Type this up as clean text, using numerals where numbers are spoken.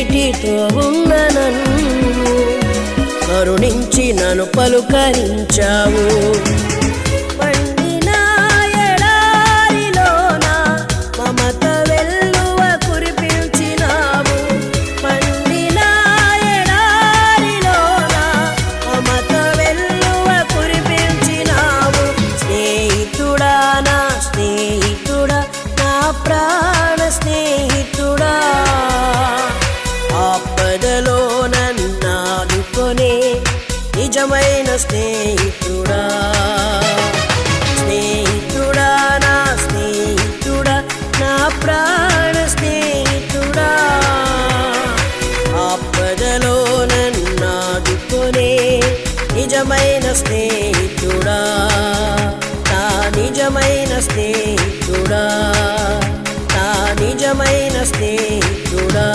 కన్నీటితో ఉన్న నన్ను కరుణించి నన్ను పలుకరించావు. పండిన ఎడారిలోన మమత వెల్లువ కురిపించినావు. పండిన ఎడారిలోన మమత వెల్లువ కురిపించినావు. స్నేహితుడా నా స్నేహితుడా నా ప్రాణ స్నేహితుడా, ఆపదలో నన్నాదుకొనే నిజమైన స్నేహితుడా. స్నేహితుడా నా స్నేహితుడా నా ప్రాణ స్నేహితుడా, ఆపదలో నన్నాదుకొనే నిజమైన స్నేహితుడా. నా నిజమైన స్నేహితుడా, నా నిజమైన స్నేహితుడా.